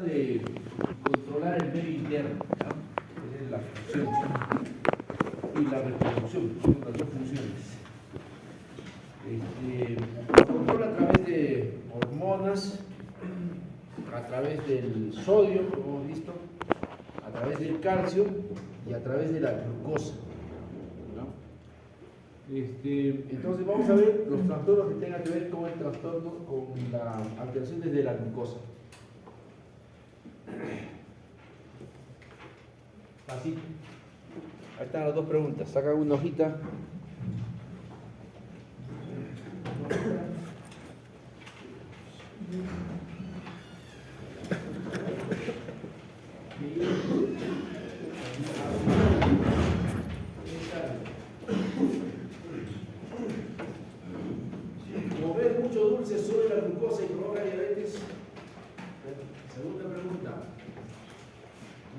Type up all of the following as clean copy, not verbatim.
de controlar el medio interno, ¿no? Que es la función y la reproducción, son las dos funciones. Lo controla a través de hormonas, a través del sodio, como hemos visto, a través del calcio y a través de la glucosa, ¿no? Entonces vamos a ver los trastornos que tengan que ver con el trastorno, con la alteración de la glucosa. Así. Ahí están las dos preguntas. Saca una hojita. Comer mucho dulce sube la glucosa y provoca diabetes. Segunda pregunta.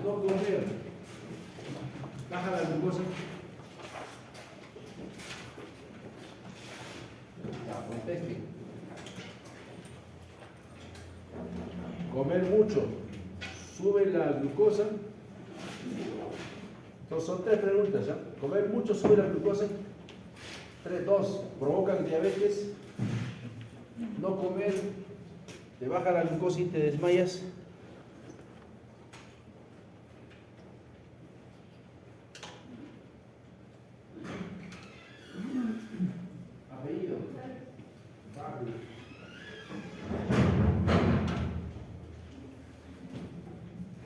No comer baja la glucosa. Ya, conteste. Comer mucho sube la glucosa. Entonces son tres preguntas, ¿ya? Comer mucho sube la glucosa. 2, provocan diabetes. No comer te baja la glucosa y te desmayas. Apellido. Pablo.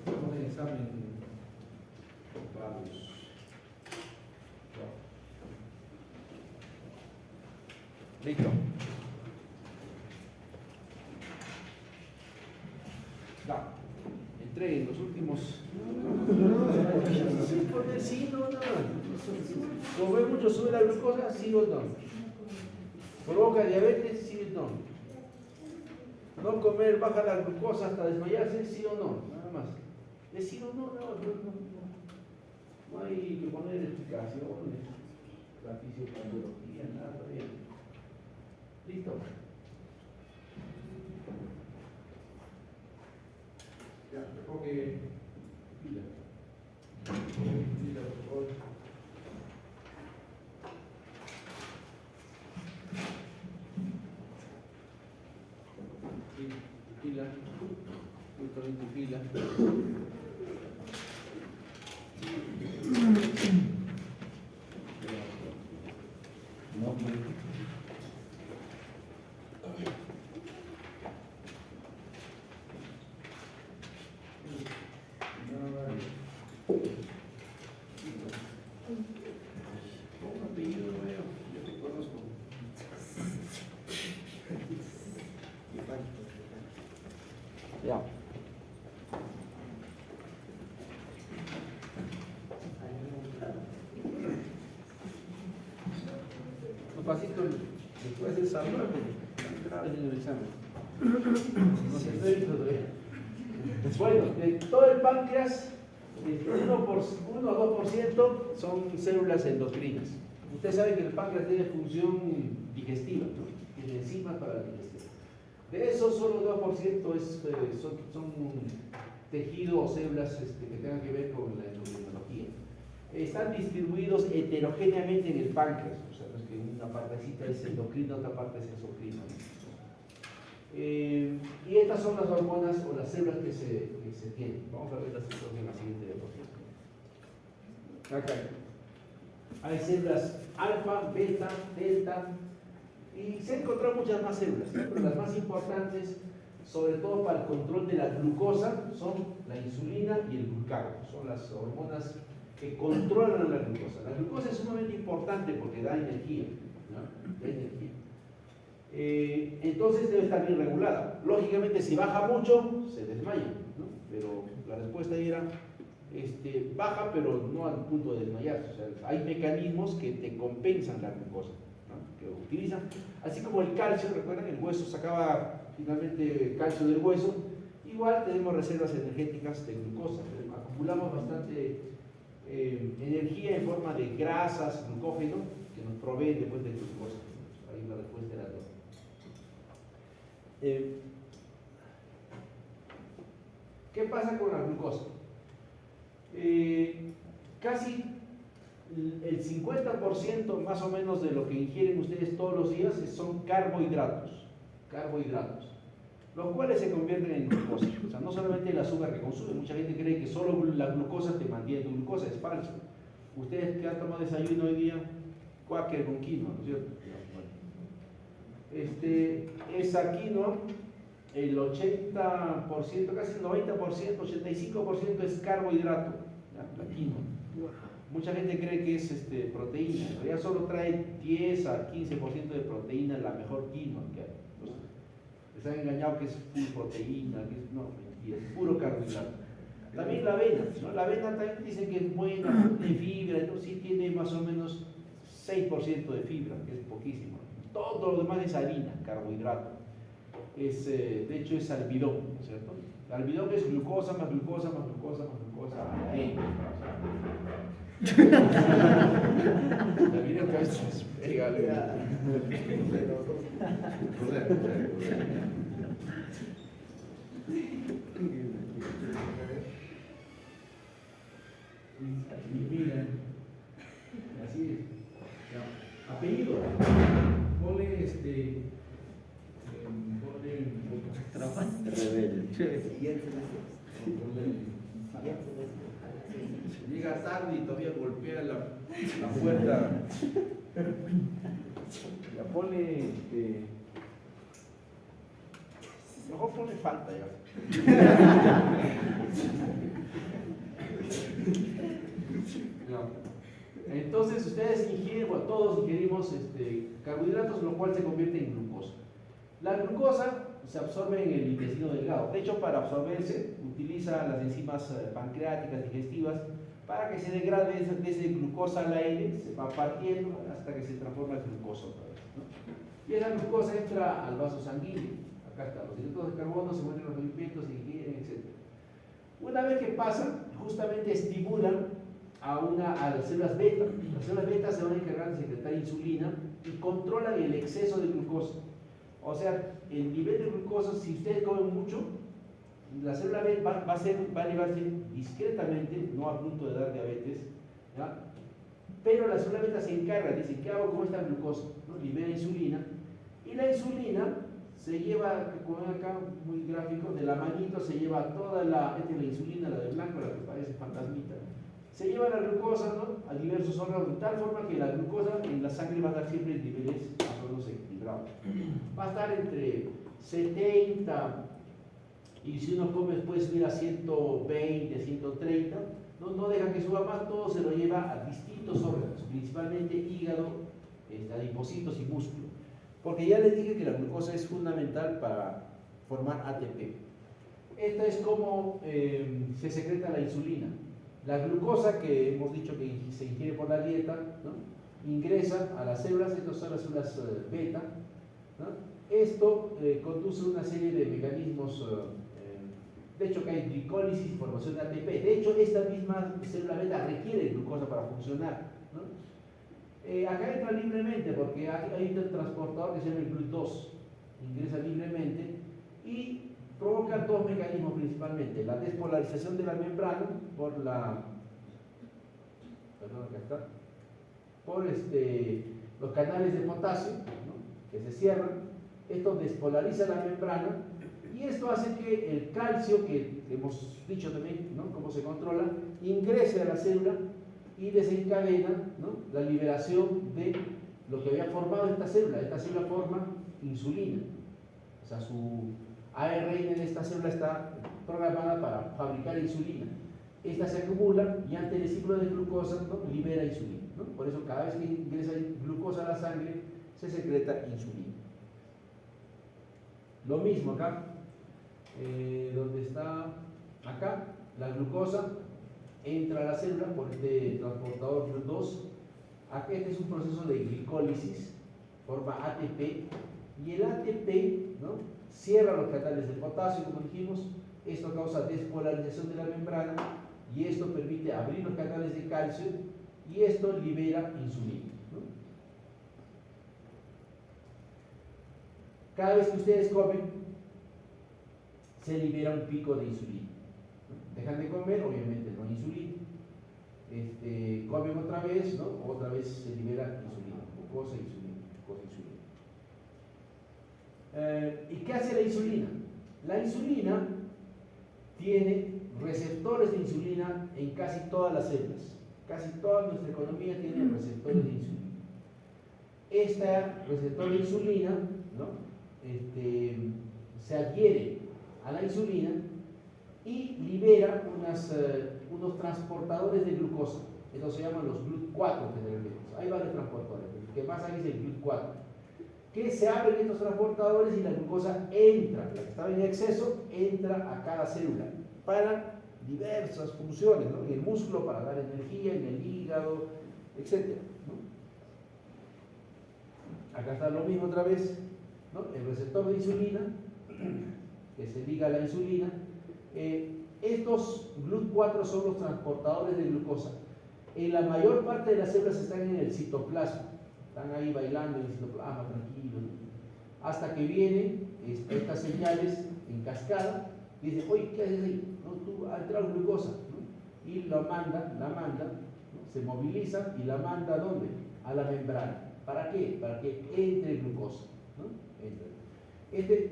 Vamos al examen. Pablo. Listo. Ya. Entreguen los últimos. Sí, no. Comer mucho sube la glucosa, sí o no. Provoca diabetes, sí o no. No comer baja la glucosa hasta desmayarse, sí o no. Nada más. Es sí o no, no hay que poner explicaciones. La fisiopatología, nada bien. Listo. Ya, recoge pila. Pila, por favor. Sí, pila. Yo también tu pila. Nombre. Ya. Un pasito después del salón, grave en el examen. No se estoy todavía. Bueno, de todo el páncreas, 1 o 2% son células endocrinas. Usted sabe que el páncreas tiene función digestiva, ¿no? Tiene enzimas para la digestión. De eso solo 2% son tejido o células que tengan que ver con la endocrinología. Están distribuidos heterogéneamente en el páncreas, o sea, no es que una partecita es endocrina, otra parte es exocrina. Y estas son las hormonas o las células que se tienen. Vamos a ver las células en la siguiente diapositiva. Acá hay células alfa, beta, delta, y se han encontrado muchas más células, pero las más importantes, sobre todo para el control de la glucosa, son la insulina y el glucagón. Son las hormonas que controlan la glucosa. La glucosa es sumamente importante porque da energía, ¿no? Da energía. Entonces debe estar bien regulada. Lógicamente, si baja mucho, se desmaya, ¿no? Pero la respuesta era baja, pero no al punto de desmayarse. O sea, hay mecanismos que te compensan la glucosa, ¿no? Que utilizan. Así como el calcio, recuerdan, el hueso sacaba finalmente calcio del hueso. Igual tenemos reservas energéticas de glucosa. Acumulamos bastante energía en forma de grasas, glucógeno, que nos proveen después de glucosa. Ahí la respuesta era todo. ¿Qué pasa con la glucosa? Casi el 50% más o menos de lo que ingieren ustedes todos los días son carbohidratos, los cuales se convierten en glucosa. O sea, no solamente el azúcar que consumen, mucha gente cree que solo la glucosa te mantiene tu glucosa, es falso. Ustedes que han tomado desayuno hoy día, Quaker con quinoa, ¿no es cierto? Esa quinoa, el 80%, casi el 90%, 85% es carbohidrato, ¿ya? La quinoa. Mucha gente cree que es proteína, en realidad solo trae 10 a 15% de proteína, la mejor quinoa que hay. Les han engañado que es full proteína, que es, no, mentira, es puro carbohidrato. También la avena, ¿no? La avena también dicen que es buena, tiene fibra, ¿no? Sí tiene más o menos 6% de fibra, que es poquísimo. Todo lo demás es harina, carbohidrato. De hecho es almidón, ¿no es cierto? El almidón es glucosa más glucosa más glucosa más glucosa. La vida que es pégale. Y miren, así es. Apellido. Ponle llega tarde y todavía golpea la puerta. Ya ponle mejor ponle falta ya. No. Entonces ustedes ingieren, bueno, todos ingerimos carbohidratos, lo cual se convierte en glucosa. La glucosa se absorbe en el intestino delgado. De hecho, para absorberse utiliza las enzimas pancreáticas digestivas para que se degrade desde glucosa al aire, se va partiendo hasta que se transforma en glucosa otra vez, ¿no? Y esa glucosa entra al vaso sanguíneo. Acá está, los hidratos de carbono se muestran los alimentos, se ingieren, etc. Una vez que pasan, justamente estimulan a las células beta. Las células beta se van a encargar de secretar insulina y controlan el exceso de glucosa. O sea, el nivel de glucosa, si ustedes comen mucho, la célula beta va a elevarse discretamente, no a punto de dar diabetes, ¿ya? Pero la célula beta se encarga, dice, ¿qué hago con esta glucosa? ¿No? Libera insulina, y la insulina se lleva, como ven acá, muy gráfico, de la manito se lleva toda esta es la insulina, la de blanco, la que parece fantasmita, se lleva la glucosa, ¿no?, a diversos órganos, de tal forma que la glucosa en la sangre va a estar siempre en niveles más o menos equilibrados. Va a estar entre 70, y si uno come puede subir a 120, 130, no deja que suba más, todo se lo lleva a distintos órganos, principalmente hígado, adipocitos y músculo. Porque ya les dije que la glucosa es fundamental para formar ATP. Esta es como se secreta la insulina. La glucosa, que hemos dicho que se ingiere por la dieta, ¿no?, ingresa a las células, estas son las células beta, ¿no? Esto conduce a una serie de mecanismos, de hecho que hay glicólisis y formación de ATP. De hecho, esta misma célula beta requiere glucosa para funcionar, ¿no? Acá entra libremente porque hay un transportador que se llama el GLUT2, ingresa libremente y provoca dos mecanismos principalmente: la despolarización de la membrana por los canales de potasio, ¿no?, que se cierran. Esto despolariza la membrana y esto hace que el calcio, que hemos dicho también, ¿no?, cómo se controla, ingrese a la célula y desencadena, ¿no?, la liberación de lo que había formado esta célula. Esta célula forma insulina, o sea, su ARN de esta célula está programada para fabricar insulina. Esta se acumula y ante el ciclo de glucosa, ¿no?, libera insulina, ¿no? Por eso cada vez que ingresa glucosa a la sangre se secreta insulina. Lo mismo acá, donde está acá, la glucosa entra a la célula por este transportador GLUT2. Acá este es un proceso de glicólisis, forma ATP, y el ATP, ¿no?, cierra los canales de potasio, como dijimos. Esto causa despolarización de la membrana y esto permite abrir los canales de calcio y esto libera insulina, ¿no? Cada vez que ustedes comen, se libera un pico de insulina. dejan de comer, obviamente no hay insulina. Comen otra vez, ¿no? Otra vez se libera insulina, glucosa, insulina, glucosa, insulina. ¿Y qué hace la insulina? La insulina tiene receptores de insulina en casi todas las células. Casi toda nuestra economía tiene receptores de insulina. Este receptor de insulina, ¿no? Se adhiere a la insulina y libera unos transportadores de glucosa. Estos se llaman los GLUT4 generalmente. Hay varios transportadores, el que más hay es el GLUT4. Que se abren estos transportadores y la glucosa entra, la que estaba en exceso, entra a cada célula para diversas funciones, ¿no? En el músculo para dar energía, en el hígado, etc., ¿no? Acá está lo mismo otra vez, ¿no? El receptor de insulina, que se liga a la insulina. Estos GLUT4 son los transportadores de glucosa. En la mayor parte de las células están en el citoplasma, están ahí bailando en el citoplasma, tranquilos, ¿no? Hasta que vienen estas señales en cascada y dicen, oye, ¿qué haces ahí? No, tú has entrado glucosa, ¿no? Y la manda, ¿no? Se moviliza y la manda ¿a dónde? A la membrana. ¿Para qué? Para que entre glucosa, ¿no? Entre.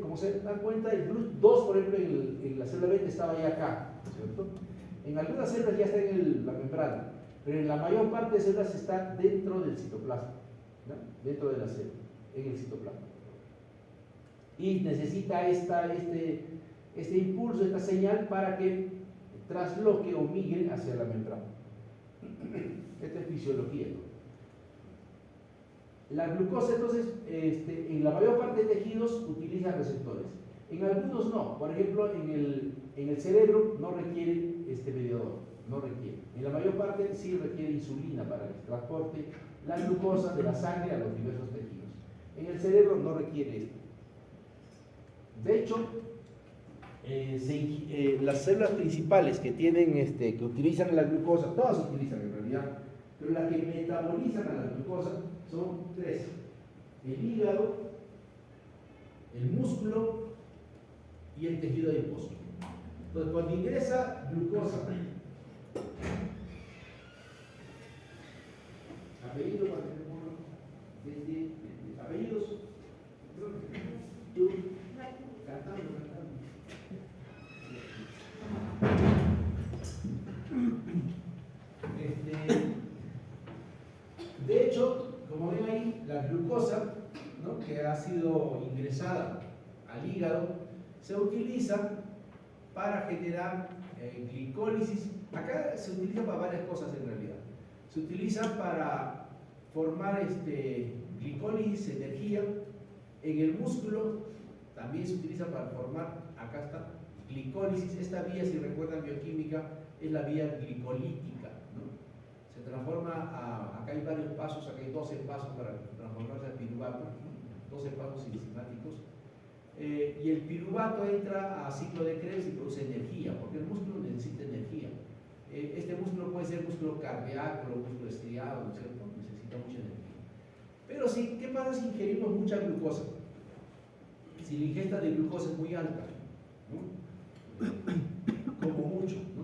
Como se dan cuenta, el GLUT2, por ejemplo, en la célula beta estaba ya acá, ¿cierto? En algunas células ya está en la membrana, pero en la mayor parte de células está dentro del citoplasma, ¿no? Dentro de la célula, en el citoplasma. Y necesita este impulso, esta señal para que trasloque o migre hacia la membrana. Esta es fisiología, ¿no? La glucosa, entonces, en la mayor parte de tejidos utiliza receptores. En algunos no. Por ejemplo, en el cerebro no requiere este mediador, no requiere. En la mayor parte sí requiere insulina para que transporte la glucosa de la sangre a los diversos tejidos. En el cerebro no requiere esto. De hecho, las células principales que utilizan la glucosa, todas utilizan en realidad, pero las que metabolizan a la glucosa son tres: el hígado, el músculo y el tejido adiposo. Entonces, cuando ingresa glucosa, apellido, desde apellidos, tú, cantando. De hecho, como ven ahí, la glucosa, ¿no? Que ha sido ingresada al hígado se utiliza para generar glicólisis. Acá se utiliza para varias cosas en realidad. Se utiliza para formar glicólisis, energía. En el músculo también se utiliza para formar, acá está, glicólisis. Esta vía, si recuerdan bioquímica, es la vía glicolítica, ¿no? Se transforma acá hay varios pasos, acá hay 12 pasos para transformarse al piruvato, 12 pasos enzimáticos. Y el piruvato entra a ciclo de Krebs y produce energía, porque el músculo necesita energía. Este músculo puede ser músculo cardíaco, músculo estriado, ¿no es cierto? Necesita mucha energía. Pero sí, ¿qué pasa si ingerimos mucha glucosa? Si la ingesta de glucosa es muy alta, ¿no? Como mucho, ¿no?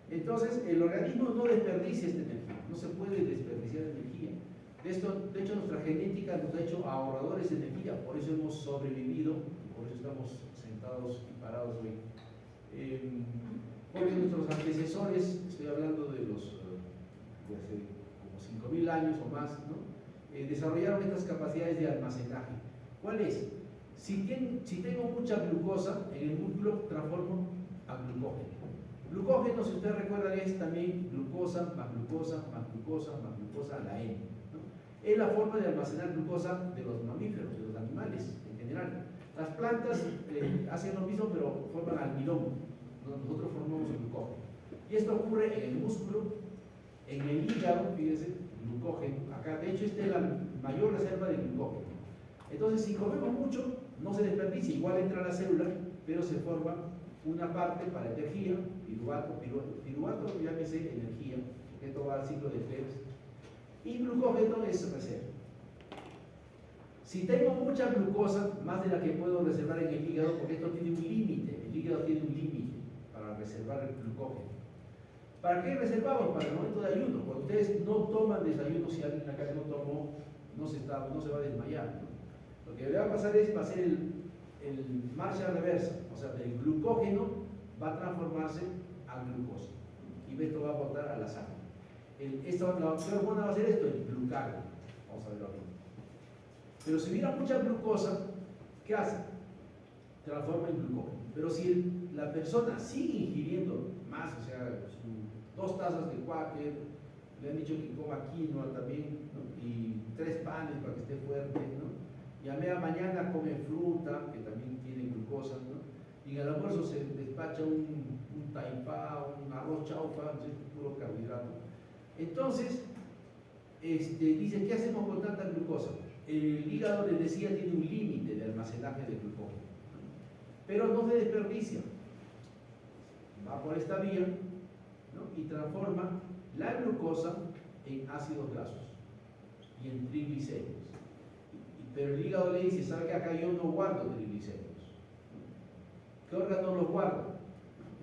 Entonces, el organismo no desperdicia esta energía, no se puede desperdiciar energía. De hecho, nuestra genética nos ha hecho ahorradores de energía, por eso hemos sobrevivido, por eso estamos sentados y parados hoy. Porque nuestros antecesores, estoy hablando de hace como 5.000 años o más, ¿no? Desarrollaron estas capacidades de almacenaje. ¿Cuál es? Si tengo mucha glucosa en el músculo, transformo a glucógeno. Glucógeno, si ustedes recuerdan, es también glucosa más glucosa más glucosa más glucosa a la N, ¿no? Es la forma de almacenar glucosa de los mamíferos, de los animales en general. Las plantas hacen lo mismo, pero forman almidón. Nosotros formamos glucógeno. Y esto ocurre en el músculo, en el hígado, fíjense, glucógeno. Acá, de hecho, esta es la mayor reserva de glucógeno. Entonces, si comemos mucho, no se desperdicia, igual entra a la célula, pero se forma una parte para energía, piruvato llámese energía, porque esto va al ciclo de Krebs, y glucógeno es reserva. Si tengo mucha glucosa, más de la que puedo reservar en el hígado, porque esto tiene un límite, el hígado tiene un límite para reservar el glucógeno. ¿Para qué reservamos? Para el momento de ayuno. Cuando ustedes no toman desayuno, si alguien acá no tomó, no se va a desmayar, ¿no? Lo que le va a pasar va a ser el marcha reversa, o sea, del glucógeno va a transformarse a glucosa y esto va a botar a la sangre. ¿Qué hormona va a hacer esto? El glucagón. Vamos a verlo aquí. Pero si hubiera mucha glucosa, ¿qué hace? Transforma en glucógeno. Pero si la persona sigue ingiriendo más, o sea, 2 tazas de cuáquer, le han dicho que coma quinoa también, ¿no? Y 3 panes para que esté fuerte, ¿no? Y a media mañana come fruta, que también tiene glucosa, ¿no? Y en el almuerzo se despacha un taipá, un arroz chaufa, puro carbohidrato. Entonces, dice, ¿qué hacemos con tanta glucosa? El hígado, les decía, tiene un límite de almacenaje de glucógeno, pero no se desperdicia. Va por esta vía, ¿no? Y transforma la glucosa en ácidos grasos y en triglicéridos. Pero el hígado le dice, ¿sabe que acá yo no guardo triglicéridos? ¿Qué órgano los guarda?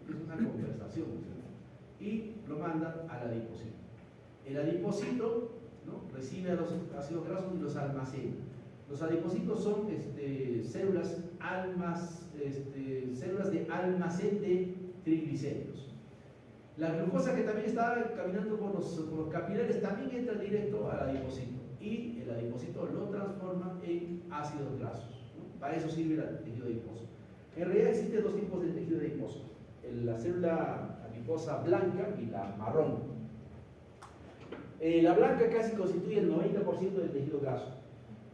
Es una conversación, ¿sí? Y lo manda al adipocito. El adipocito, ¿no? Recibe los ácidos grasos y los almacena. Los adipocitos son células de almacén de triglicéridos. La glucosa que también está caminando por los capilares también entra directo al adipocito y el adipocito lo transforma en ácidos grasos, ¿no? Para eso sirve el tejido adiposo. En realidad existen 2 tipos de tejido adiposo, la célula adiposa blanca y la marrón. La blanca casi constituye el 90% del tejido graso.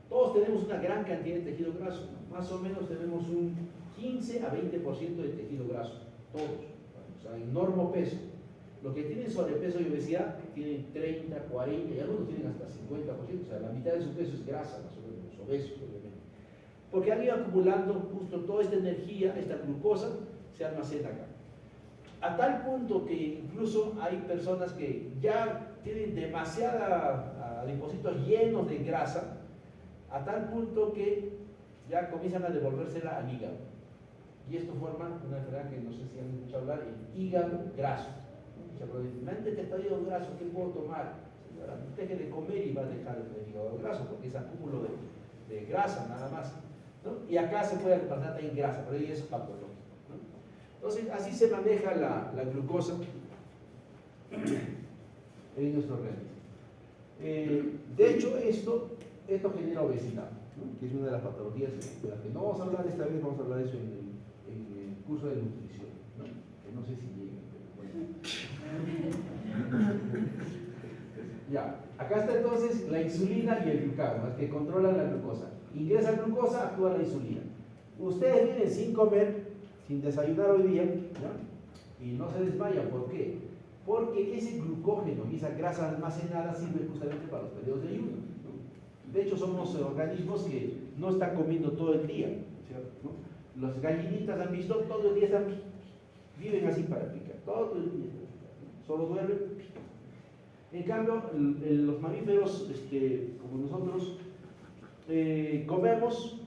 Todos tenemos una gran cantidad de tejido graso, ¿no? Más o menos tenemos un 15 a 20% de tejido graso, todos, o sea, en normopeso. Los que tienen sobrepeso y obesidad tienen 30, 40 y algunos tienen hasta 50%, o sea, la mitad de su peso es grasa, más o menos, los obesos, obviamente. Porque han ido acumulando justo toda esta energía, esta glucosa, se almacena acá. A tal punto que incluso hay personas que ya tienen demasiada adipocitos llenos de grasa, a tal punto que ya comienzan a devolvérsela al hígado. Y esto forma una enfermedad que no sé si han escuchado hablar, el hígado graso. Me han detectado hígado graso, ¿qué puedo tomar? Señora, deje de comer y va a dejar el hígado graso, porque es acúmulo de grasa nada más, ¿no? Y acá se puede pasar también grasa, pero ahí es patológico, ¿no? Entonces, así se maneja la glucosa en nuestro organismo. De hecho, esto genera obesidad, ¿no? Que es una de las patologías de las que no vamos a hablar esta vez, vamos a hablar de eso en el curso de nutrición, ¿no? Que no sé si llega, pero bueno. Ya, acá está entonces la insulina y el glucagón, que controlan la glucosa. Ingresa glucosa, actúa la insulina. Ustedes vienen sin comer, sin desayunar hoy día, ¿ya? Y no se desmayan. ¿Por qué? Porque ese glucógeno y esa grasa almacenada sirve justamente para los periodos de ayuno, ¿no? De hecho, somos organismos que no están comiendo todo el día, ¿cierto? ¿No? Las gallinitas han visto, todo el día viven así para picar, todo el día, solo duermen. En cambio, los mamíferos, como nosotros, comemos,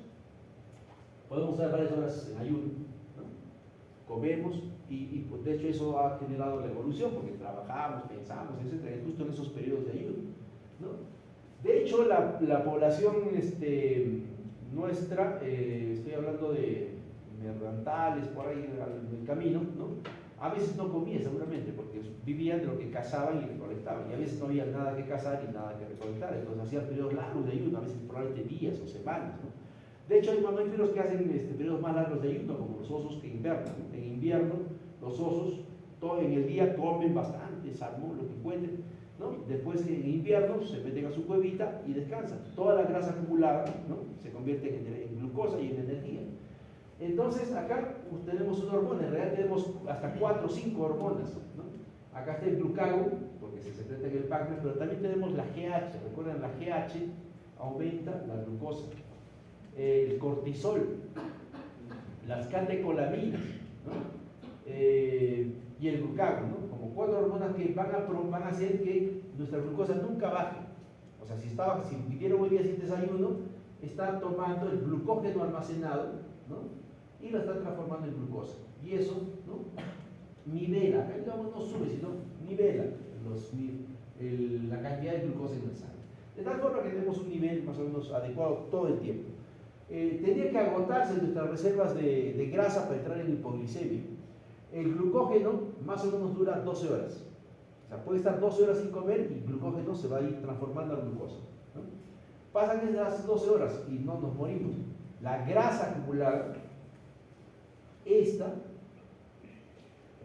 podemos estar varias horas en ayuno, ¿no? Comemos y pues, de hecho eso ha generado la evolución, porque trabajamos, pensamos, etc., justo en esos periodos de ayuno, ¿no? De hecho, la población nuestra, estoy hablando de neandertales, por ahí en el camino, ¿no? A veces no comía seguramente, porque vivían de lo que cazaban y recolectaban, y a veces no había nada que cazar y nada que recolectar, entonces hacían periodos largos de ayuno, a veces probablemente días o semanas, ¿no? De hecho, hay mamíferos que hacen periodos más largos de ayuno, como los osos que invernan, ¿no? En invierno, los osos todo en el día comen bastante, salmón, lo que encuentren, ¿no? Después en invierno se meten a su cuevita y descansan. Toda la grasa acumulada, ¿no? Se convierte en glucosa y en energía. Entonces acá tenemos una hormona, en realidad tenemos hasta 4 o 5 hormonas, ¿no? Acá está el glucagón, porque se secreta en el páncreas, pero también tenemos la GH. Recuerden, la GH aumenta la glucosa. El cortisol, las catecolaminas, ¿no? Y el glucagón, ¿no? Como 4 hormonas que van a hacer que nuestra glucosa nunca baje. O sea, si vivieron hoy día sin desayuno, está tomando el glucógeno almacenado, ¿no? Y lo está transformando en glucosa. Y eso, ¿no? nivela, acá digamos no sube, sino nivela la cantidad de glucosa en la sangre. De tal forma que tenemos un nivel más o menos adecuado todo el tiempo. Tendría que agotarse nuestras reservas de grasa para entrar en hipoglicemia. El glucógeno más o menos dura 12 horas. O sea, puede estar 12 horas sin comer y el glucógeno se va a ir transformando a glucosa, ¿no? Pasan esas 12 horas y no nos morimos. La grasa acumulada, esta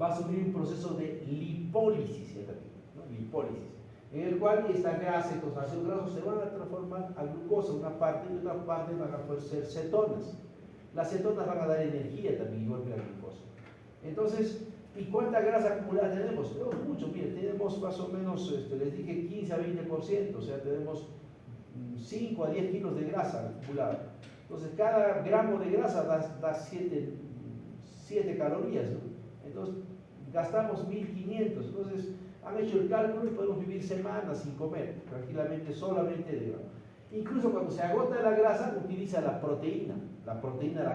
va a sufrir un proceso de lipólisis, ¿no? Lipólisis, en el cual esta grasa, estos ácidos grasos se van a transformar a glucosa, una parte, y otra parte van a poder ser cetonas. Las cetonas van a dar energía también, igual que la glucosa. Entonces, ¿y cuánta grasa acumulada tenemos? Tenemos mucho, miren, tenemos más o menos, les dije 15 a 20%, o sea, tenemos 5 a 10 kilos de grasa acumulada. Entonces, cada gramo de grasa da 7 calorías, ¿no? Entonces, gastamos 1500. Entonces, han hecho el cálculo y podemos vivir semanas sin comer, tranquilamente, solamente de grasa. Incluso cuando se agota la grasa, utiliza la proteína la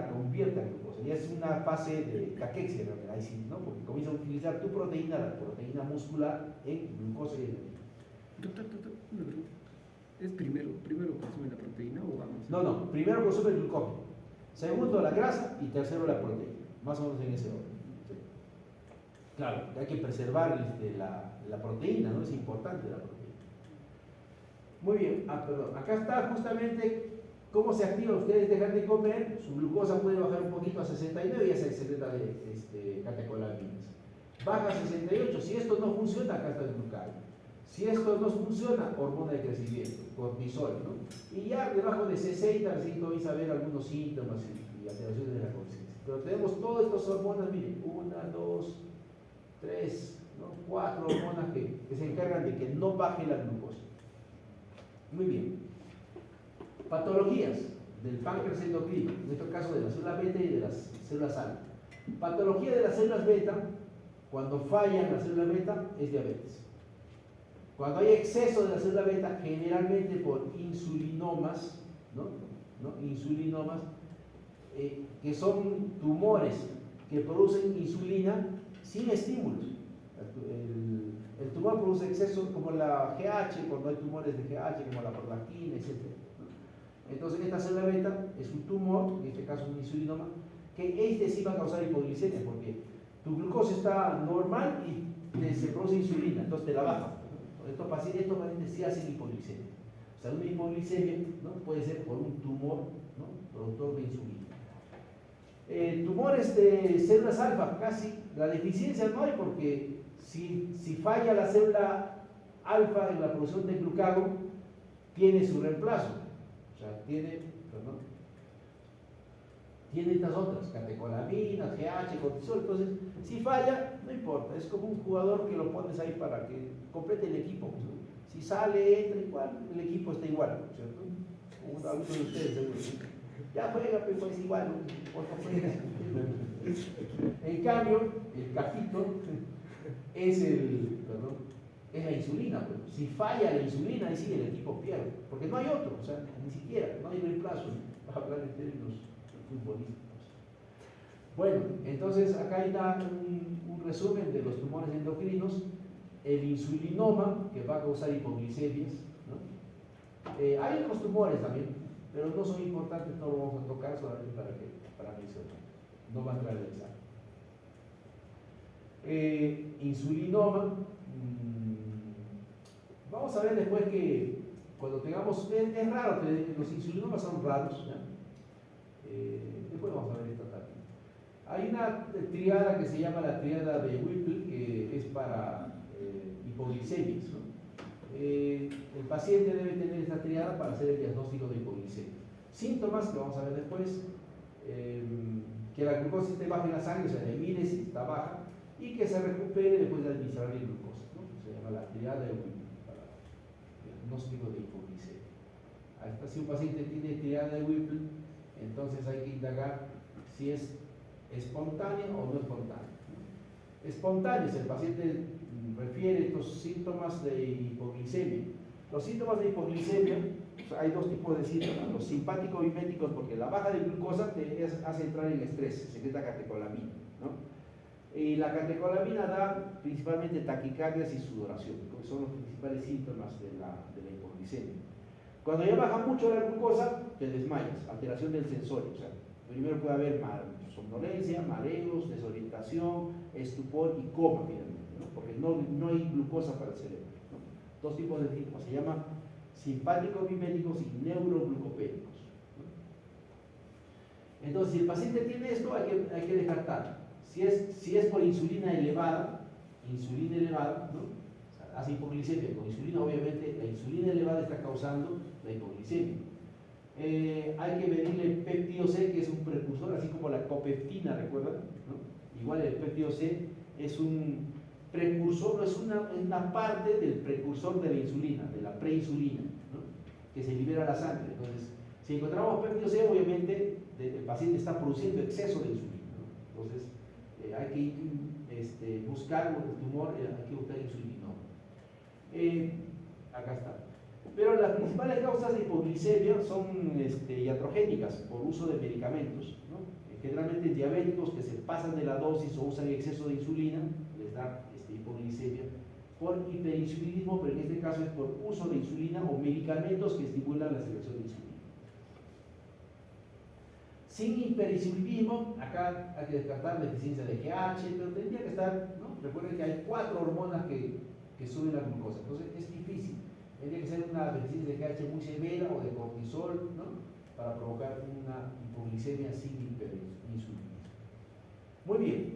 convierte en glucosa. Y es una fase de caquexia, ahí sí, ¿no? Porque comienza a utilizar tu proteína, la proteína muscular, en glucosa y energía. Doctor, una pregunta. ¿Es primero consume la proteína o vamos? No, primero consume el glucógeno, segundo la grasa y tercero la proteína, más o menos en ese orden. ¿Sí? Claro, hay que preservar la proteína, ¿no? Es importante la proteína. Muy bien, perdón, acá está justamente cómo se activa. Ustedes dejan de comer, su glucosa puede bajar un poquito a 69 y ya se secreta de catecolaminas. Baja a 68, si esto no funciona, acá está el glucagón. Si esto no funciona, hormona de crecimiento, cortisol, ¿no? Y ya debajo de 60 recién comienza a ver algunos síntomas y alteraciones de la conciencia. Pero tenemos todas estas hormonas, miren, 1, 2, 3, ¿no? 4 hormonas que se encargan de que no baje la glucosa. Muy bien. Patologías del páncreas endocrino, en este caso de la célula beta y de las células alfa. Patología de las células beta, cuando fallan las células beta, es diabetes. Cuando hay exceso de la célula beta, generalmente por insulinomas, insulinomas, que son tumores que producen insulina sin estímulos. El tumor produce exceso, como la GH, cuando hay tumores de GH, como la prolactina, etc. Entonces, esta célula beta es un tumor, en este caso un insulinoma, que sí va a causar hipoglicemia, porque tu glucosa está normal y se produce insulina, entonces te la baja. Estos pacientes sí hacen hipoglicemia. O sea, una hipoglicemia, ¿no? Puede ser por un tumor, ¿no? Productor de insulina. Tumores de células alfa, casi la deficiencia no hay, porque si falla la célula alfa en la producción de glucagón, tiene su reemplazo. O sea, tiene estas otras, catecolaminas, GH, cortisol. Entonces, si falla, no importa, es como un jugador que lo pones ahí para que complete el equipo, ¿no? Si sale, entra igual, el equipo está igual, ¿cierto? Como algunos de ustedes seguro, ¿no? Ya juega, pero pues igual, ¿no? En cambio, el cajito es la insulina, pues. Si falla la insulina, ahí sí el equipo pierde, porque no hay otro, o sea, ni siquiera, no hay reemplazo, ¿no? Para hablar en términos futbolísticos. Bueno, entonces acá hay un resumen de los tumores endocrinos. El insulinoma, que va a causar hipoglicemias, ¿no? Hay otros tumores también, pero no son importantes, no lo vamos a tocar, solamente para mencionar. No va a entrar el examen. Insulinoma, vamos a ver después que cuando tengamos, es raro, los insulinomas son raros, ¿ya? Después vamos a ver esto también. Hay una triada que se llama la triada de Whipple, que es para hipoglicemias, ¿no? El paciente debe tener esta triada para hacer el diagnóstico de hipoglicemia. Síntomas que vamos a ver después, que la glucosa esté baja en la sangre, o sea, le mide si está baja, y que se recupere después de administrarle glucosa, ¿no? Se llama la triada de Whipple para el diagnóstico de hipoglicemia. Hasta si un paciente tiene triada de Whipple, entonces hay que indagar si es espontánea o no espontánea. Espontánea, si el paciente refiere estos síntomas de hipoglicemia. Los síntomas de hipoglicemia, hay dos tipos de síntomas, los simpático-miméticos, porque la baja de glucosa te hace entrar en estrés, se secreta catecolamina, ¿no? Y la catecolamina da principalmente taquicardias y sudoración, que son los principales síntomas de la hipoglicemia. Cuando ya baja mucho la glucosa, te desmayas, alteración del sensorio. O sea, primero puede haber somnolencia, mareos, desorientación, estupor y coma finalmente, ¿no? Porque no hay glucosa para el cerebro, ¿no? Dos tipos de tipos, se llaman simpáticos bimédicos y neuroglucopédicos, ¿no? Entonces, si el paciente tiene esto, hay que descartar. Si es por insulina elevada, ¿no? O sea, hace hipoglicemia. Con insulina, obviamente, la insulina elevada está causando la hipoglicemia. Hay que medirle péptido C, que es un precursor, así como la copeptina, ¿recuerdan? ¿No? Igual el péptido C es un precursor, no es una parte del precursor de la insulina, de la preinsulina, ¿no? Que se libera a la sangre. Entonces, si encontramos péptido C, obviamente el paciente está produciendo exceso de insulina, ¿no? Entonces, hay que buscar el tumor, hay que buscar insulinoma. Acá está. Pero las principales causas de hipoglicemia son iatrogénicas por uso de medicamentos, ¿no? Generalmente diabéticos que se pasan de la dosis o usan exceso de insulina, les da hipoglicemia por hiperinsulinismo, pero en este caso es por uso de insulina o medicamentos que estimulan la secreción de insulina. Sin hiperinsulinismo, acá hay que descartar la deficiencia de GH, pero tendría que estar, ¿no? Recuerden que hay 4 hormonas que suben la glucosa, entonces es difícil. Tendría que ser una deficiencia de GH muy severa o de cortisol, ¿no? Para provocar una hipoglicemia sin hiperinsulinismo. Muy bien.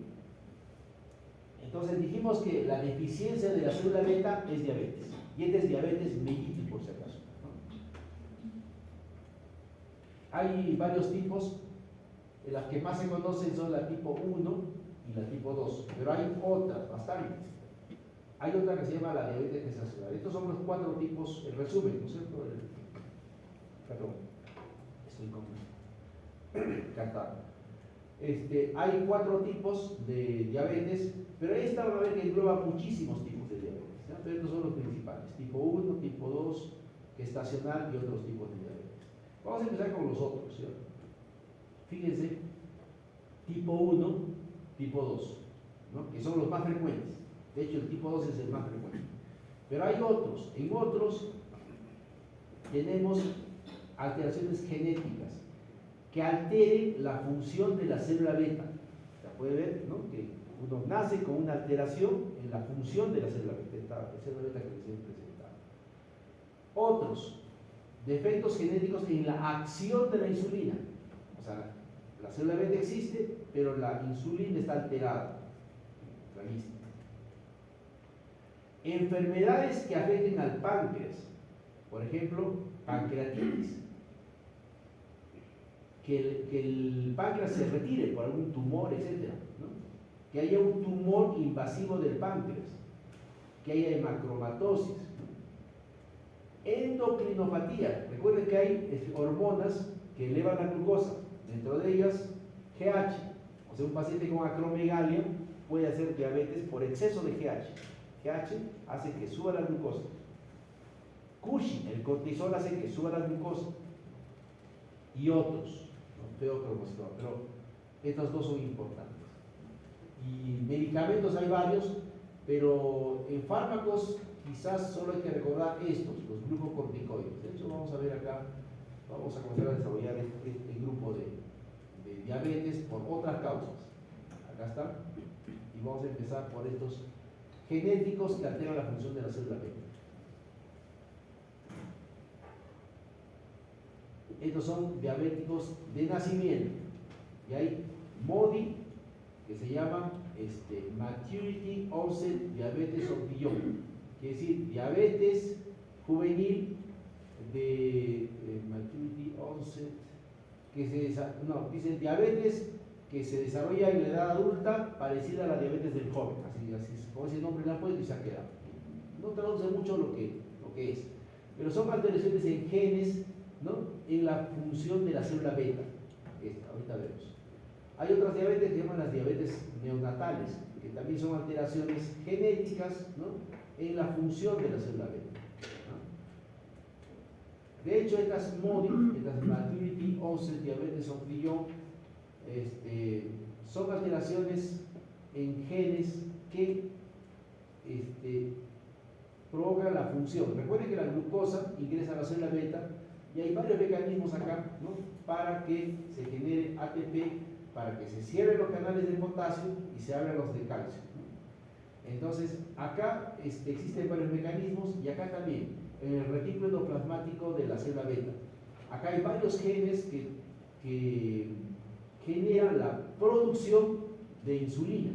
Entonces dijimos que la deficiencia de la célula beta es diabetes. Y este es diabetes mellitus, por si acaso, ¿no? Hay varios tipos. Las que más se conocen son la tipo 1 y la tipo 2, pero hay otras, bastantes. Hay otra que se llama la diabetes gestacional. Estos son los 4 tipos, el resumen, ¿no es cierto? Perdón, estoy con catarro. Hay 4 tipos de diabetes, pero ahí está una vez que engloba muchísimos tipos de diabetes, ¿no? Pero estos son los principales: tipo 1, tipo 2, gestacional y otros tipos de diabetes. Vamos a empezar con los otros, ¿cierto? Fíjense, tipo 1, tipo 2, ¿no? Que son los más frecuentes. De hecho, el tipo 2 es el más frecuente. Pero hay otros. En otros tenemos alteraciones genéticas que alteren la función de la célula beta. O puede ver, ¿no? Que uno nace con una alteración en la función de la célula beta, la célula beta que recién presentaba. Otros, defectos genéticos en la acción de la insulina. O sea, la célula beta existe, pero la insulina está alterada. Clarísimo. Enfermedades que afecten al páncreas, por ejemplo, pancreatitis, que el páncreas se retire por algún tumor, etc., ¿no? Que haya un tumor invasivo del páncreas, que haya hemacromatosis, ¿no? Endocrinopatía, recuerden que hay hormonas que elevan la glucosa, dentro de ellas GH, o sea, un paciente con acromegalia puede hacer diabetes por exceso de GH. GH hace que suba la glucosa. Cushing, el cortisol hace que suba la glucosa. Y otros, ¿no? Feocromostrol, pero estos dos son importantes. Y medicamentos hay varios, pero en fármacos quizás solo hay que recordar estos, los glucocorticoides. De hecho, vamos a ver acá, vamos a comenzar a desarrollar este grupo de diabetes por otras causas. Acá está. Y vamos a empezar por estos genéticos que alteran la función de la célula beta. Estos son diabéticos de nacimiento. Y hay MODY, que se llama Maturity Onset Diabetes of the Young, quiere decir diabetes juvenil de Maturity Onset, dice diabetes que se desarrolla en la edad adulta parecida a la diabetes del joven, así con ese nombre la puesto y se ha quedado. No traduce mucho lo que es, pero son alteraciones en genes, ¿no? En la función de la célula beta. Ahorita vemos. Hay otras diabetes que se llaman las diabetes neonatales, que también son alteraciones genéticas, ¿no? En la función de la célula beta, ¿no? De hecho, estas MODY, estas Maturity Onset Diabetes of the Young, son alteraciones en genes que provocan la función. Recuerden que la glucosa ingresa a la célula beta y hay varios mecanismos acá, ¿no?, para que se genere ATP, para que se cierren los canales de potasio y se abran los de calcio, ¿no? Entonces, acá existen varios mecanismos y acá también, en el retículo endoplasmático de la célula beta. Acá hay varios genes que generan la producción de insulina.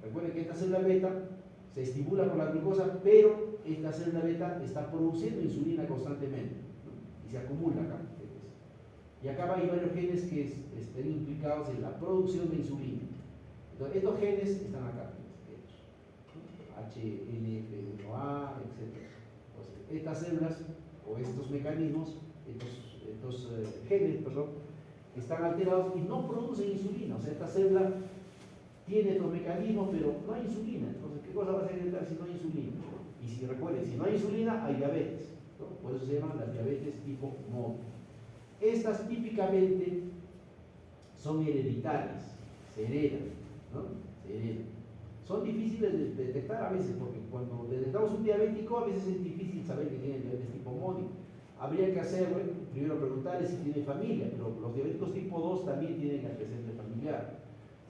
Recuerden que esta célula beta se estimula por la glucosa, pero esta célula beta está produciendo insulina constantemente, ¿no?, y se acumula acá. Y acá hay varios genes que estén implicados en la producción de insulina. Entonces, estos genes están acá, HNF1A, etc. Entonces, estas células o estos mecanismos, estos genes, perdón, están alterados y no producen insulina. O sea, esta célula tiene estos mecanismos, pero no hay insulina. Entonces, ¿qué cosa va a secretar si no hay insulina? Y si recuerden, si no hay insulina, hay diabetes, ¿no? Por eso se llaman las diabetes tipo móvil. Estas típicamente son hereditarias, se heredan, ¿no? Se heredan. Son difíciles de detectar a veces, porque cuando detectamos un diabético, a veces es difícil saber que tiene diabetes tipo móvil. Habría que hacerlo, primero preguntarle si tiene familia, pero los diabéticos tipo 2 también tienen antecedente familiar.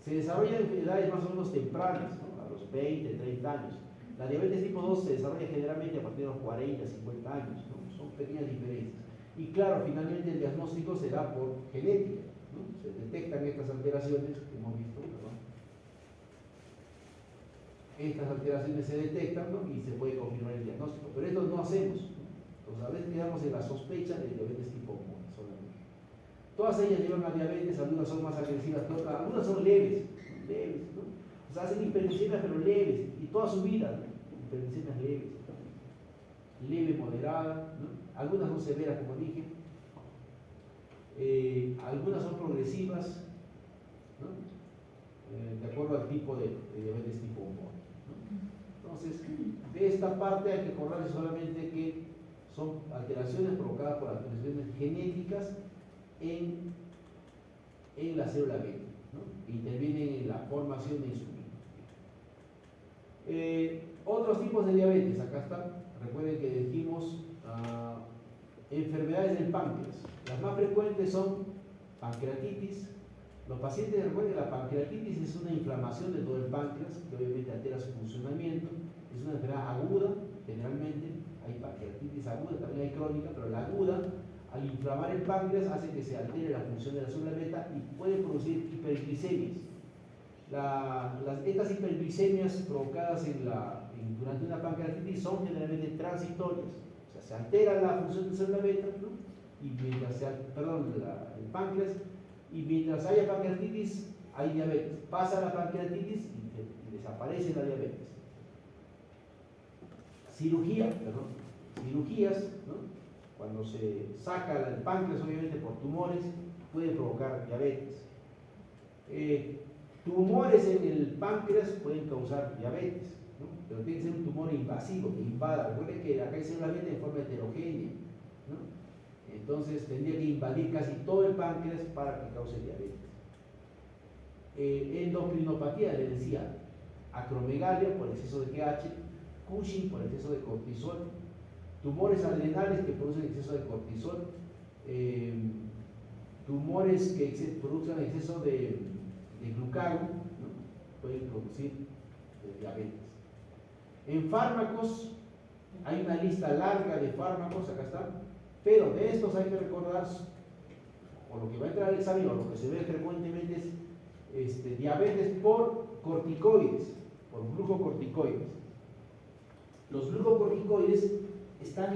Se desarrollan en edades más o menos tempranas, ¿no?, a los 20, 30 años. La diabetes tipo 2 se desarrolla generalmente a partir de los 40, 50 años, ¿no? Son pequeñas diferencias. Y claro, finalmente el diagnóstico se da por genética, ¿no? Se detectan estas alteraciones que hemos visto, ¿no? Estas alteraciones se detectan, ¿no?, y se puede confirmar el diagnóstico, pero esto no hacemos, ¿no? Entonces a veces quedamos en la sospecha de diabetes tipo 1 solamente. Todas ellas llevan a diabetes, algunas son más agresivas que otras, algunas son leves, ¿no? O sea, hacen hiperglicemia pero leves, y toda su vida, ¿no?, hiperglicemias leves, leve, moderada, ¿no? Algunas son severas, como dije, algunas son progresivas, ¿no?, de acuerdo al tipo de diabetes tipo 1, ¿no? Entonces, de esta parte hay que acordarse solamente que son alteraciones provocadas por alteraciones genéticas en la célula beta, ¿no?, que intervienen en la formación de insulina. Otros tipos de diabetes, acá está. Recuerden que dijimos enfermedades del páncreas. Las más frecuentes son pancreatitis. Los pacientes, recuerden que la pancreatitis es una inflamación de todo el páncreas que obviamente altera su funcionamiento. Es una enfermedad aguda, generalmente. Hay pancreatitis aguda, también hay crónica, pero la aguda, al inflamar el páncreas, hace que se altere la función de la célula beta y puede producir hiperglicemias. Estas hiperglicemias provocadas durante una pancreatitis son generalmente transitorias, o sea, se altera la función de la célula beta, ¿no?, y mientras el páncreas, y mientras haya pancreatitis hay diabetes. Pasa la pancreatitis y desaparece la diabetes. Cirugías, ¿no?, cuando se saca el páncreas, obviamente por tumores, puede provocar diabetes. Tumores en el páncreas pueden causar diabetes, ¿no?, pero tiene que ser un tumor invasivo, que invada. Recuerden que acá hay célula beta en forma heterogénea, ¿no? Entonces tendría que invadir casi todo el páncreas para que cause diabetes. Endocrinopatía, les decía, acromegalia por exceso de pH, Cushing por exceso de cortisol, tumores adrenales que producen exceso de cortisol, tumores que producen exceso de glucagón, ¿no?, pueden producir diabetes. En fármacos, hay una lista larga de fármacos, acá está, pero de estos hay que recordar, o lo que va a entrar al examen, o lo que se ve frecuentemente es diabetes por corticoides, por glucocorticoides. Los glucocorticoides están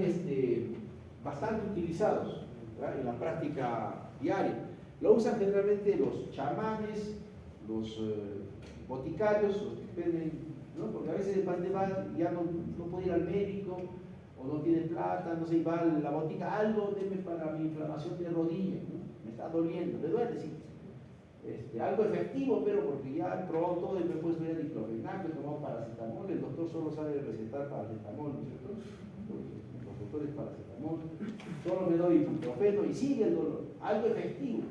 bastante utilizados, ¿verdad?, en la práctica diaria. Lo usan generalmente los chamanes, los boticarios, los que venden, ¿no?, porque a veces el paciente ya no puede ir al médico, o no tiene plata, no sé, va a la botica, algo deme para mi inflamación de rodilla, ¿no?, me está doliendo, le duele, sí. Algo efectivo, pero porque ya probó todo y después voy a diclofenac, tomó paracetamol, el doctor solo sabe recetar paracetamol, ¿no es cierto? Los doctores paracetamol, solo me doy ibuprofeno y sigue el dolor, algo efectivo,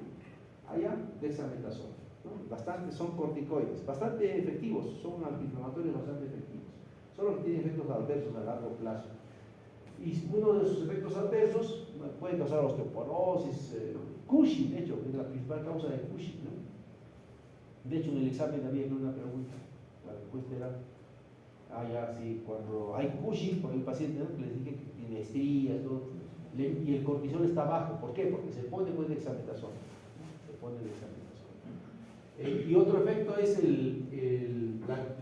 allá dexametasona, ¿no? ¿no? Bastante, son corticoides, bastante efectivos, son antiinflamatorios bastante efectivos, solo que tienen efectos adversos a largo plazo. Y uno de sus efectos adversos puede causar osteoporosis, Cushing, de hecho, es la principal causa de Cushing, ¿no? De hecho, en el examen había una pregunta, la respuesta era, ya, sí, cuando hay Cushing, por el paciente, ¿no? Que les dije que tiene estrías, todo, y el cortisol está bajo, ¿por qué? Porque se pone de dexametasona, se pone de dexametasona. Y otro efecto es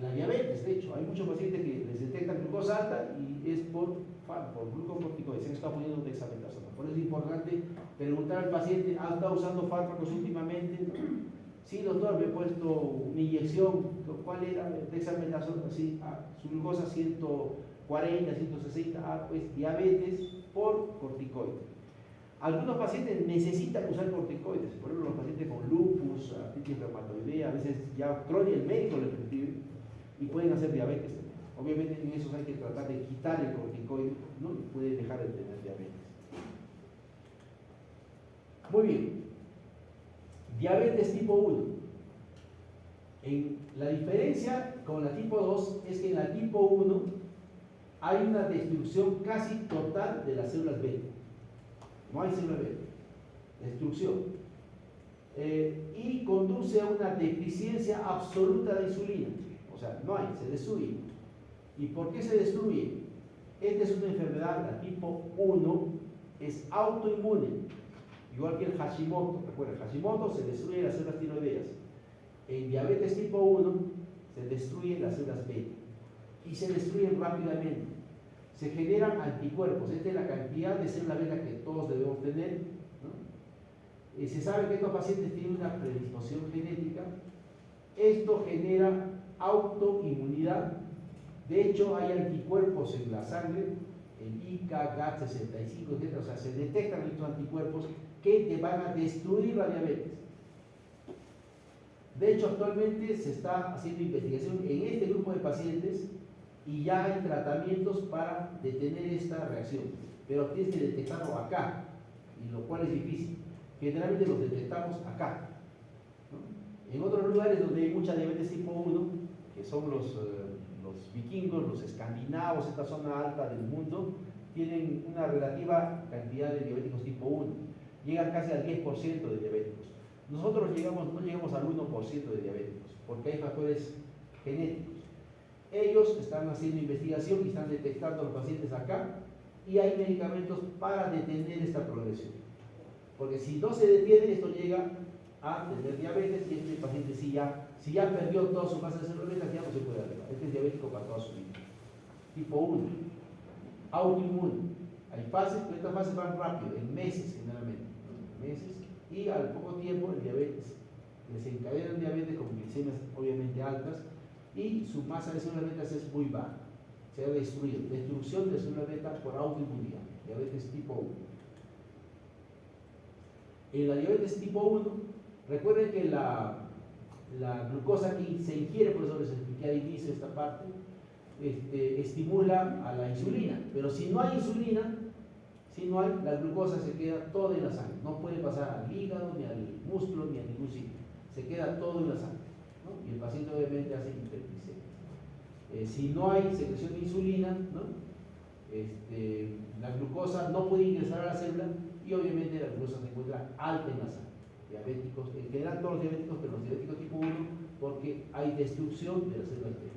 la diabetes. De hecho, hay muchos pacientes que les detectan glucosa alta y es por glucocorticoides, se está poniendo dexametasona. Por eso es importante preguntar al paciente, ¿ha estado usando fármacos últimamente? Sí, doctor, me he puesto una inyección, ¿cuál era? Dexametasona, sí, su glucosa 140, 160, pues diabetes por corticoides. Algunos pacientes necesitan usar corticoides, por ejemplo, los pacientes con lupus, artritis reumatoidea, a veces ya crónica, el médico les prescribe y pueden hacer diabetes también. Obviamente en esos hay que tratar de quitar el corticoide, ¿no? Y puede dejar de tener diabetes. Muy bien. Diabetes tipo 1. La diferencia con la tipo 2 es que en la tipo 1 hay una destrucción casi total de las células beta. No hay célula beta. Destrucción. Y conduce a una deficiencia absoluta de insulina. O sea, no hay, se destruye. ¿Y por qué se destruye? Esta es una enfermedad, la tipo 1, es autoinmune. Igual que el Hashimoto. Recuerda, el Hashimoto se destruye las células tiroideas. En diabetes tipo 1 se destruyen las células beta. Y se destruyen rápidamente. Se generan anticuerpos. Esta es la cantidad de células beta que todos debemos tener, ¿no? Se sabe que estos pacientes tienen una predisposición genética. Esto genera autoinmunidad. De hecho, hay anticuerpos en la sangre, el ICA, GAT65, etc. O sea, se detectan estos anticuerpos que te van a destruir la diabetes. De hecho, actualmente se está haciendo investigación en este grupo de pacientes y ya hay tratamientos para detener esta reacción. Pero tienes que detectarlo acá, y lo cual es difícil. Generalmente los detectamos acá, ¿no? En otros lugares donde hay mucha diabetes tipo 1, que son los vikingos, los escandinavos, esta zona alta del mundo, tienen una relativa cantidad de diabéticos tipo 1. Llegan casi al 10% de diabéticos. Nosotros no llegamos al 1% de diabéticos, porque hay factores genéticos. Ellos están haciendo investigación y están detectando a los pacientes acá, y hay medicamentos para detener esta progresión. Porque si no se detiene, esto llega a tener diabetes y este paciente si ya perdió toda su masa de células beta, ya no se puede arreglar. Este es diabético para toda su vida. Tipo 1, autoinmune. Hay fases, pero estas fases van rápido, en meses generalmente, ¿no? Meses, y al poco tiempo el diabetes desencadena diabetes con glicemias obviamente altas y su masa de células beta es muy baja. Se ha destruido. Destrucción de células beta por autoinmunidad. Diabetes tipo 1. En la diabetes tipo 1, recuerden que la glucosa que se ingiere, por eso les expliqué al inicio esta parte, estimula a la insulina. Pero si no hay insulina, la glucosa se queda toda en la sangre. No puede pasar al hígado, ni al músculo, ni a ningún sitio. Se queda todo en la sangre, ¿no? Y el paciente obviamente hace hiperglicemia. Si no hay secreción de insulina, ¿no? La glucosa no puede ingresar a la célula y obviamente la glucosa se encuentra alta en la sangre. Diabéticos, en general todos los diabéticos, pero los diabéticos tipo 1, porque hay destrucción de las células beta.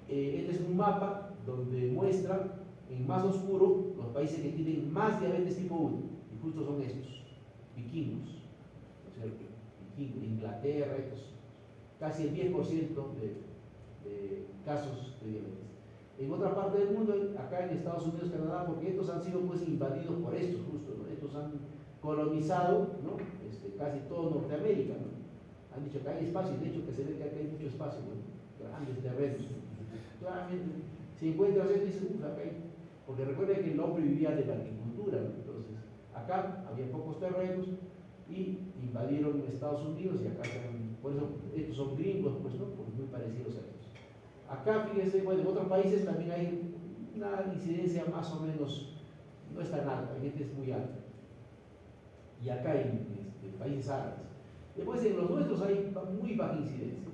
Este es un mapa donde muestra en más oscuro los países que tienen más diabetes tipo 1, y justo son estos, vikingos, ¿no es cierto? Inglaterra, estos, casi el 10% de casos de diabetes. En otra parte del mundo, acá en Estados Unidos, Canadá, porque estos han sido pues invadidos por estos justo, ¿no? Estos han colonizado, ¿no? Casi todo Norteamérica, ¿no? Han dicho que hay espacio, y de hecho que se ve que acá hay mucho espacio, ¿no? Grandes terrenos. Claramente, si encuentras esto, dices, acá hay. Porque recuerden que el hombre vivía de la agricultura, ¿no? Entonces, acá había pocos terrenos y invadieron Estados Unidos y acá por eso estos son gringos, pues, ¿no? Porque muy parecidos a ellos. Acá, fíjense, bueno, en otros países también hay una incidencia más o menos, no es tan alta, la gente es muy alta. Y acá en países árabes. Después en los nuestros hay muy baja incidencia.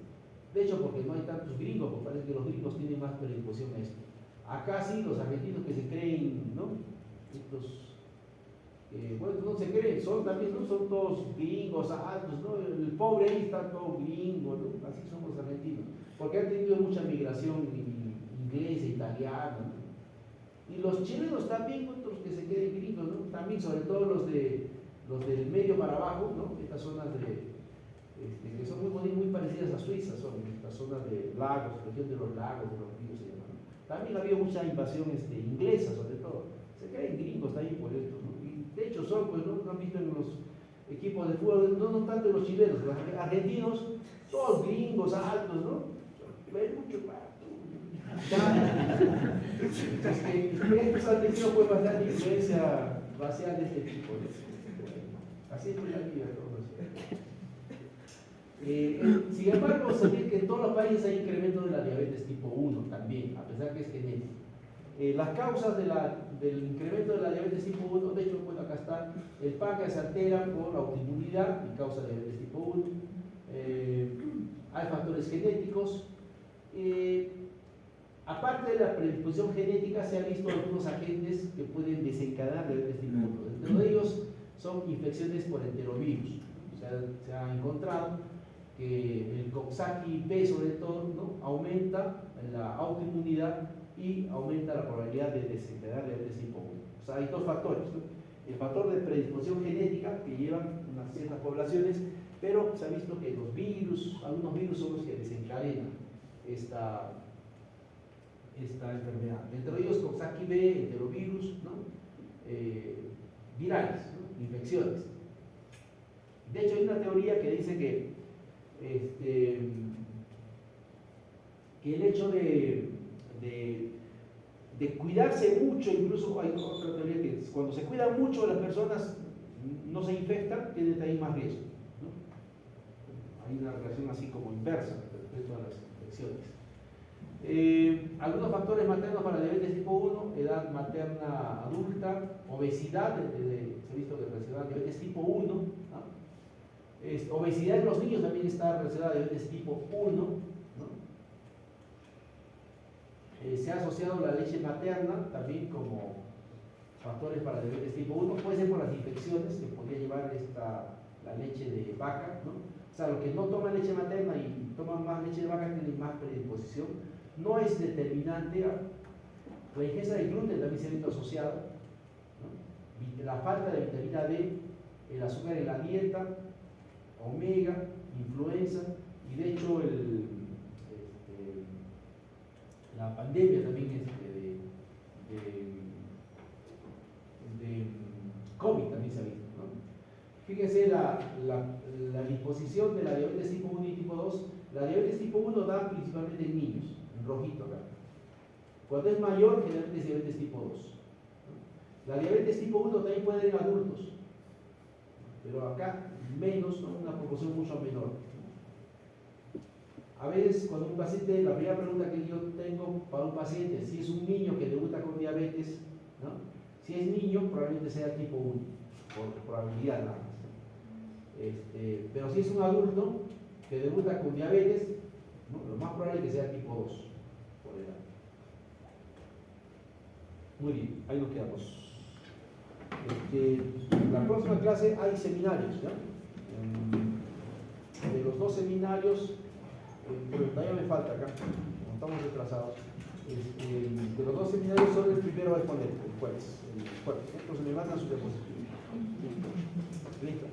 De hecho, porque no hay tantos gringos, porque parece que los gringos tienen más predisposición a esto. Acá sí, los argentinos que se creen, ¿no? Estos, bueno, no se creen, son también, ¿no? Son todos gringos, altos, ¿no? El pobre ahí está todo gringo, ¿no? Así somos los argentinos. Porque han tenido mucha migración inglesa, italiana, ¿no? Y los chilenos también, otros que se creen gringos, ¿no? También, sobre todo los del medio para abajo, ¿no? Estas zonas que son muy parecidas a Suiza, son estas zonas de lagos, región de los lagos, de los ríos se llaman, ¿no? También ha habido mucha invasión inglesa, sobre todo. Se creen gringos también por esto, ¿no? Y de hecho son, pues, ¿no? Han visto en los equipos de fútbol, no tanto los chilenos, los argentinos, todos gringos, altos, ¿no? Ven mucho más. Es que estos argentinos pueden pasar influencia racial de este tipo, ¿no? Así es la vida, todos. Sin embargo, se ve que en todos los países hay incremento de la diabetes tipo 1 también, a pesar que es genético. Las causas del incremento de la diabetes tipo 1, de hecho, bueno, acá está, el páncreas se altera por la autoinmunidad y causa diabetes tipo 1. Hay factores genéticos. Aparte de la predisposición genética, se han visto algunos agentes que pueden desencadenar diabetes tipo 1. Entre ellos son infecciones por enterovirus. O sea, se ha encontrado que el Coxsackie-B, sobre todo, ¿no? Aumenta la autoinmunidad y aumenta la probabilidad de desencadenar diabetes tipo 1. O sea, hay dos factores, ¿no? El factor de predisposición genética que llevan unas ciertas poblaciones, pero se ha visto que los virus, algunos virus son los que desencadenan esta enfermedad. Entre ellos Coxsackie-B, enterovirus, ¿no? Virales, ¿no? Infecciones. De hecho, hay una teoría que dice que el hecho de cuidarse mucho, incluso hay otra teoría que cuando se cuidan mucho las personas no se infectan, tienen también más riesgo, ¿no? Hay una relación así como inversa respecto a las infecciones. Algunos factores maternos para diabetes tipo 1, edad materna adulta, obesidad, se ha visto que relacionada a diabetes tipo 1, ¿no? Obesidad en los niños también está relacionada a diabetes tipo 1, ¿no? Se ha asociado la leche materna también como factores para diabetes tipo 1, puede ser por las infecciones que podría llevar la leche de vaca, ¿no? O sea, los que no toman leche materna y toman más leche de vaca tienen más predisposición. No es determinante, la ingesta de gluten también se ha visto asociado, ¿no? La falta de vitamina D, el azúcar en la dieta, omega, influenza, y de hecho la pandemia también de COVID también se ha visto, ¿no? Fíjense la disposición de la diabetes tipo 1 y tipo 2. La diabetes tipo 1 da principalmente en niños, en rojito acá. Cuando es mayor, generalmente es diabetes tipo 2, ¿no? La diabetes tipo 1 también puede dar en adultos, pero acá menos, ¿no? Una proporción mucho menor. A veces cuando un paciente, la primera pregunta que yo tengo para un paciente, si es un niño que debuta con diabetes, ¿no? Si es niño, probablemente sea tipo 1, por probabilidad nada más. Pero si es un adulto que debuta con diabetes, ¿no? Lo más probable es que sea tipo 2, por edad. Muy bien, ahí nos quedamos. En la próxima clase hay seminarios, ¿ya? De los dos seminarios, todavía me falta acá, como estamos retrasados. De los dos seminarios, solo el primero va a exponer el jueves. Entonces me mandan su diapositiva. Listo.